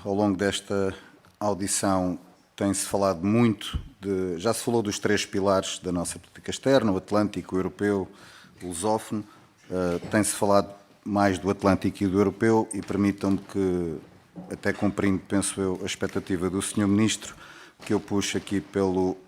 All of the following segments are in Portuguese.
ao longo desta audição tem-se falado muito já se falou dos três pilares da nossa política externa, o Atlântico, o Europeu, o Lusófono. Tem-se falado mais do Atlântico e do Europeu e permitam-me que, até cumprindo, penso eu, a expectativa do Sr. Ministro, que eu puxo aqui pelo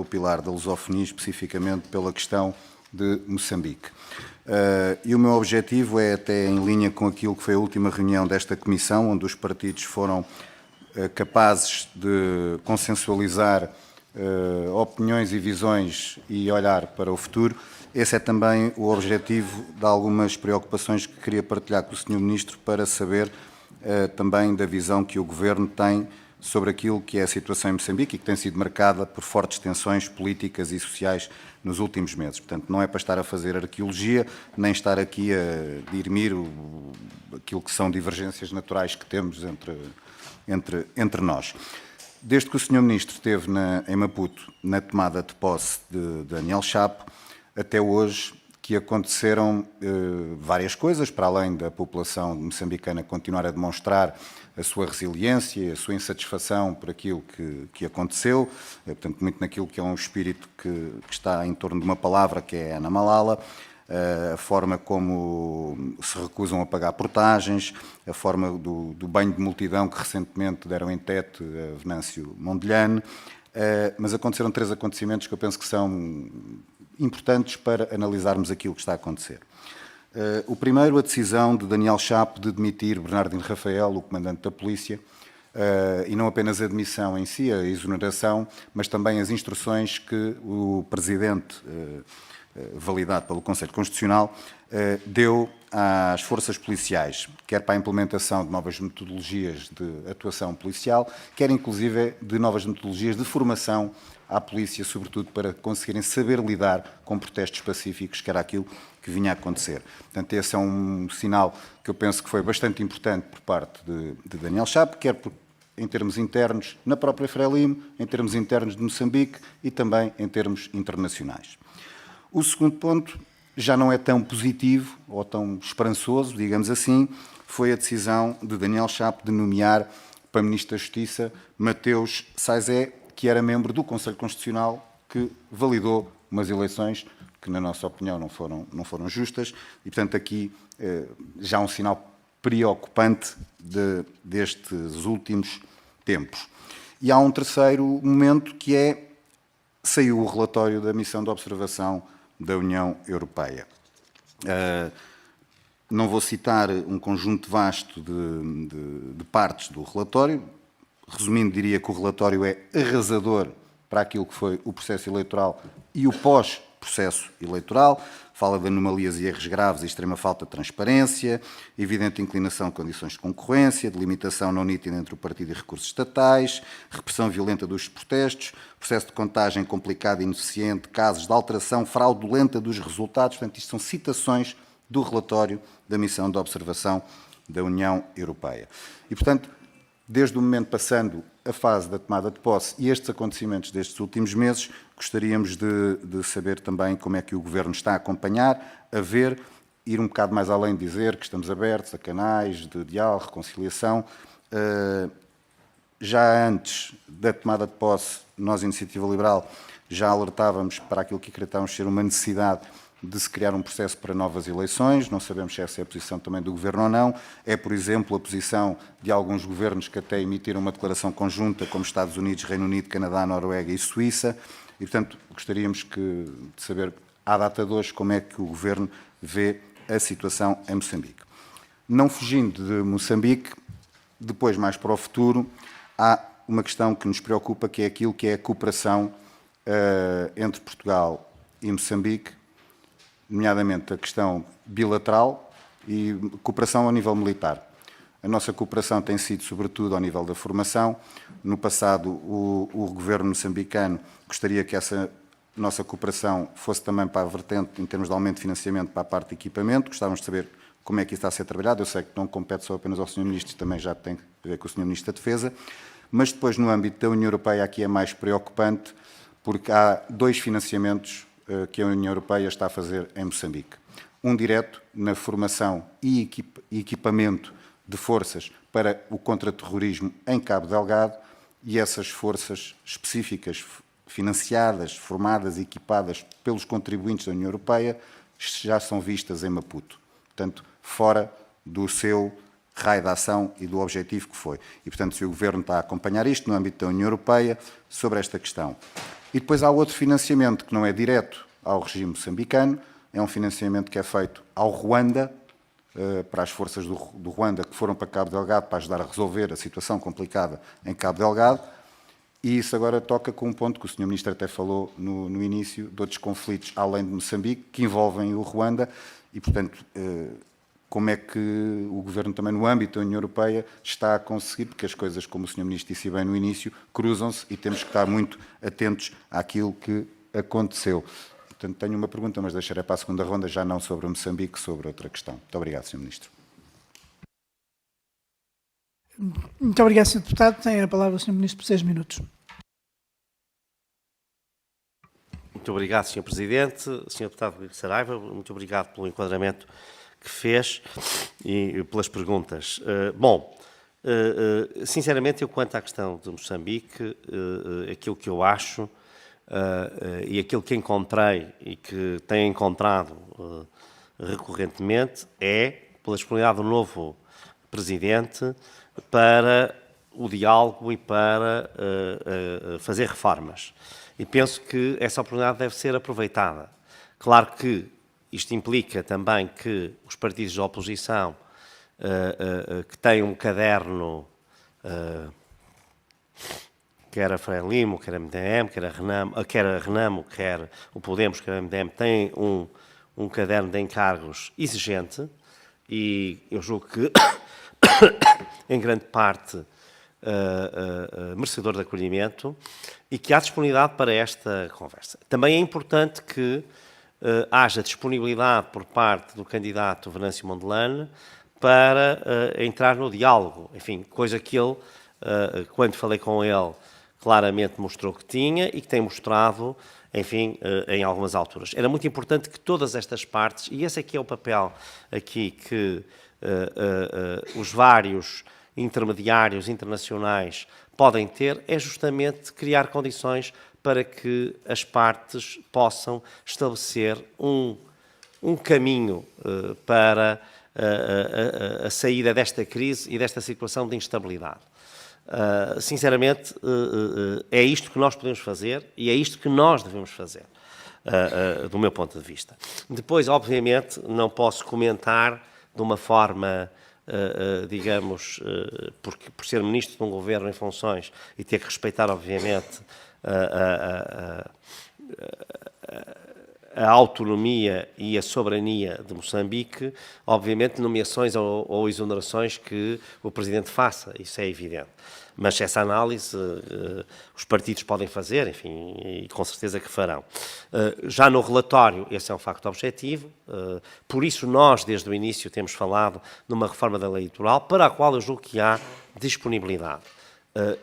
pilar da lusofonia, especificamente pela questão de Moçambique. E o meu objetivo é, até em linha com aquilo que foi a última reunião desta comissão, onde os partidos foram capazes de consensualizar opiniões e visões e olhar para o futuro. Esse é também o objetivo de algumas preocupações que queria partilhar com o Sr. Ministro para saber também da visão que o Governo tem sobre aquilo que é a situação em Moçambique e que tem sido marcada por fortes tensões políticas e sociais nos últimos meses. Portanto, não é para estar a fazer arqueologia, nem estar aqui a dirimir aquilo que são divergências naturais que temos entre nós. Desde que o Sr. Ministro esteve em Maputo, na tomada de posse de Daniel Chapo, até hoje, que aconteceram várias coisas, para além da população moçambicana continuar a demonstrar a sua resiliência, a sua insatisfação por aquilo que aconteceu, portanto, muito naquilo que é um espírito que está em torno de uma palavra, que é Ana Malala, a forma como se recusam a pagar portagens, a forma do banho de multidão que recentemente deram em Tete a Venâncio Mondlane, mas aconteceram três acontecimentos que eu penso que são importantes para analisarmos aquilo que está a acontecer. O primeiro, a decisão de Daniel Chapo de demitir Bernardino Rafael, o comandante da polícia, e não apenas a demissão em si, a exoneração, mas também as instruções que o Presidente, validado pelo Conselho Constitucional, deu às forças policiais, quer para a implementação de novas metodologias de atuação policial, quer inclusive de novas metodologias de formação à polícia, sobretudo para conseguirem saber lidar com protestos pacíficos, que era aquilo que vinha a acontecer. Portanto, esse é um sinal que eu penso que foi bastante importante por parte de Daniel Chapo, quer em termos internos na própria Frelimo, em termos internos de Moçambique e também em termos internacionais. O segundo ponto já não é tão positivo ou tão esperançoso, digamos assim, foi a decisão de Daniel Chapo de nomear para Ministro da Justiça Mateus Saizé, que era membro do Conselho Constitucional, que validou umas eleições que, na nossa opinião, não foram justas, e, portanto, aqui já um sinal preocupante destes últimos tempos. E há um terceiro momento, que é, saiu o relatório da missão de observação da União Europeia. Não vou citar um conjunto vasto de partes do relatório. Resumindo, diria que o relatório é arrasador para aquilo que foi o processo eleitoral e o pós-processo eleitoral. Fala de anomalias e erros graves e extrema falta de transparência, evidente inclinação de condições de concorrência, delimitação não nítida entre o partido e recursos estatais, repressão violenta dos protestos, processo de contagem complicado e ineficiente, casos de alteração fraudulenta dos resultados. Portanto, isto são citações do relatório da missão de observação da União Europeia. E, portanto, desde o momento passando a fase da tomada de posse e estes acontecimentos destes últimos meses, gostaríamos de saber também como é que o Governo está a acompanhar, a ver, ir um bocado mais além de dizer que estamos abertos a canais de diálogo, reconciliação. Já antes da tomada de posse, nós, Iniciativa Liberal, já alertávamos para aquilo que acreditávamos ser uma necessidade de se criar um processo para novas eleições. Não sabemos se essa é a posição também do Governo ou não. É, por exemplo, a posição de alguns governos que até emitiram uma declaração conjunta, como Estados Unidos, Reino Unido, Canadá, Noruega e Suíça. E, portanto, gostaríamos de saber, à data de hoje, como é que o Governo vê a situação em Moçambique. Não fugindo de Moçambique, depois, mais para o futuro, há uma questão que nos preocupa, que é aquilo que é a cooperação entre Portugal e Moçambique, nomeadamente a questão bilateral e cooperação ao nível militar. A nossa cooperação tem sido, sobretudo, ao nível da formação. No passado, o governo moçambicano gostaria que essa nossa cooperação fosse também para a vertente, em termos de aumento de financiamento, para a parte de equipamento. Gostávamos de saber como é que isso está a ser trabalhado. Eu sei que não compete só apenas ao Sr. Ministro, também já tem a ver com o Sr. Ministro da Defesa. Mas depois, no âmbito da União Europeia, aqui é mais preocupante, porque há dois financiamentos que a União Europeia está a fazer em Moçambique. Um direto na formação e equipamento de forças para o contra-terrorismo em Cabo Delgado, e essas forças específicas, financiadas, formadas e equipadas pelos contribuintes da União Europeia, já são vistas em Maputo. Portanto, fora do seu raio de ação e do objetivo que foi. E, portanto, se o Governo está a acompanhar isto no âmbito da União Europeia, sobre esta questão. E depois há outro financiamento que não é direto ao regime moçambicano, é um financiamento que é feito ao Ruanda, para as forças do Ruanda que foram para Cabo Delgado para ajudar a resolver a situação complicada em Cabo Delgado, e isso agora toca com um ponto que o Sr. Ministro até falou no início, de outros conflitos além de Moçambique, que envolvem o Ruanda, e, portanto, como é que o Governo também no âmbito da União Europeia está a conseguir, porque as coisas, como o Sr. Ministro disse bem no início, cruzam-se e temos que estar muito atentos àquilo que aconteceu. Portanto, tenho uma pergunta, mas deixarei para a segunda ronda, já não sobre Moçambique, sobre outra questão. Muito obrigado, Sr. Ministro. Muito obrigado, Sr. Deputado. Tem a palavra o Sr. Ministro por 6 minutos. Muito obrigado, Sr. Presidente. Sr. Deputado Saraiva, muito obrigado pelo enquadramento que fez e pelas perguntas. Sinceramente, eu quanto à questão de Moçambique, aquilo que eu acho e aquilo que encontrei e que tenho encontrado recorrentemente é pela disponibilidade do novo Presidente para o diálogo e para fazer reformas. E penso que essa oportunidade deve ser aproveitada. Claro que isto implica também que os partidos de oposição que têm um caderno, quer a Frelimo, quer a MDM, quer a Renamo, quer o Podemos, quer a MDM, têm um caderno de encargos exigente e eu julgo que, em grande parte, merecedor de acolhimento e que há disponibilidade para esta conversa. Também é importante que haja disponibilidade por parte do candidato Venâncio Mondlane para entrar no diálogo. Enfim, coisa que ele, quando falei com ele, claramente mostrou que tinha e que tem mostrado, enfim, em algumas alturas. Era muito importante que todas estas partes, e esse aqui é o papel aqui que os vários intermediários internacionais podem ter, é justamente criar condições para que as partes possam estabelecer um caminho para a saída desta crise e desta situação de instabilidade. Sinceramente, é isto que nós podemos fazer e é isto que nós devemos fazer, do meu ponto de vista. Depois, obviamente, não posso comentar de uma forma, digamos, por ser ministro de um governo em funções e ter que respeitar, obviamente, a autonomia e a soberania de Moçambique, obviamente nomeações ou exonerações que o Presidente faça, isso é evidente. Mas essa análise os partidos podem fazer, enfim, e com certeza que farão. Já no relatório, esse é um facto objetivo, por isso nós, desde o início, temos falado numa reforma da lei eleitoral, para a qual eu julgo que há disponibilidade.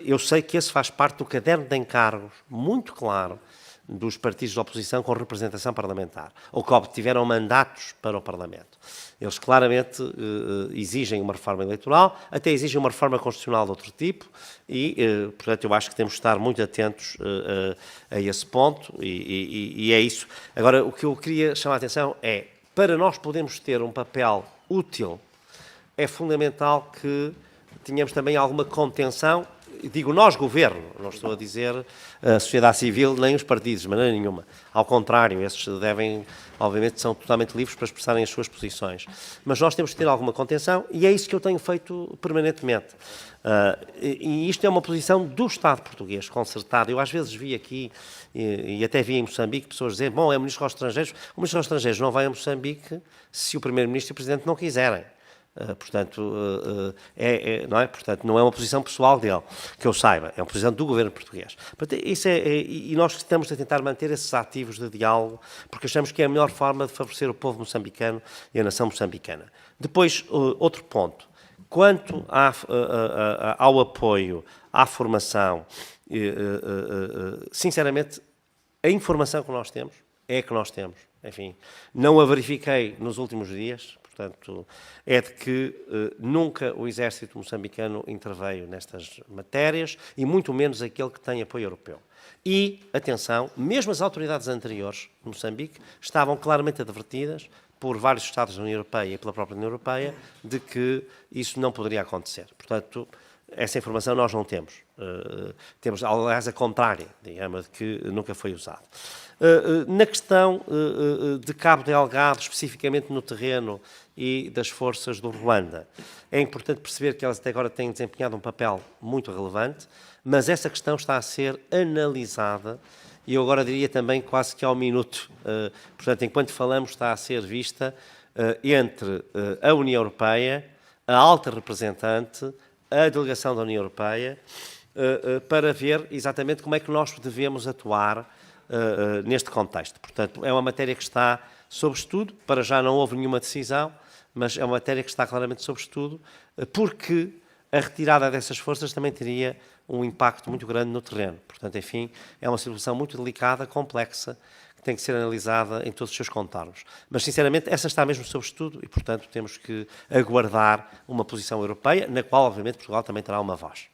Eu sei que esse faz parte do caderno de encargos, muito claro, dos partidos de oposição com representação parlamentar, ou que obtiveram mandatos para o Parlamento. Eles claramente exigem uma reforma eleitoral, até exigem uma reforma constitucional de outro tipo, e, portanto, eu acho que temos de estar muito atentos a esse ponto, e é isso. Agora, o que eu queria chamar a atenção é, para nós podermos ter um papel útil, é fundamental que tenhamos também alguma contenção. Digo nós, Governo, não estou a dizer a sociedade civil nem os partidos, de maneira nenhuma. Ao contrário, esses devem, obviamente, são totalmente livres para expressarem as suas posições. Mas nós temos que ter alguma contenção e é isso que eu tenho feito permanentemente. E isto é uma posição do Estado português, concertada. Eu às vezes vi aqui, e até vi em Moçambique, pessoas dizerem, bom, é o Ministro dos Estrangeiros. O Ministro dos Estrangeiros não vai a Moçambique se o Primeiro-Ministro e o Presidente não quiserem. Portanto, não é? Portanto, não é uma posição pessoal dele, que eu saiba, é uma posição do governo português. Portanto, e nós estamos a tentar manter esses ativos de diálogo, porque achamos que é a melhor forma de favorecer o povo moçambicano e a nação moçambicana. Depois, outro ponto, quanto ao apoio à formação, sinceramente, a informação que nós temos é a que nós temos. Enfim, não a verifiquei nos últimos dias, portanto, é de que nunca o exército moçambicano interveio nestas matérias e muito menos aquele que tem apoio europeu. E, atenção, mesmo as autoridades anteriores de Moçambique estavam claramente advertidas por vários Estados da União Europeia e pela própria União Europeia de que isso não poderia acontecer. Portanto, essa informação nós não temos. Temos, aliás, a contrária, digamos, de que nunca foi usado. Na questão de Cabo Delgado, especificamente no terreno e das forças do Ruanda, é importante perceber que elas até agora têm desempenhado um papel muito relevante, mas essa questão está a ser analisada e eu agora diria também quase que ao minuto. Portanto, enquanto falamos, está a ser vista entre a União Europeia, a alta representante, a delegação da União Europeia, para ver exatamente como é que nós devemos atuar neste contexto. Portanto, é uma matéria que está sob estudo, para já não houve nenhuma decisão, mas é uma matéria que está claramente sob estudo, porque a retirada dessas forças também teria um impacto muito grande no terreno. Portanto, enfim, é uma situação muito delicada, complexa, que tem que ser analisada em todos os seus contornos. Mas, sinceramente, essa está mesmo sob estudo e, portanto, temos que aguardar uma posição europeia, na qual, obviamente, Portugal também terá uma voz.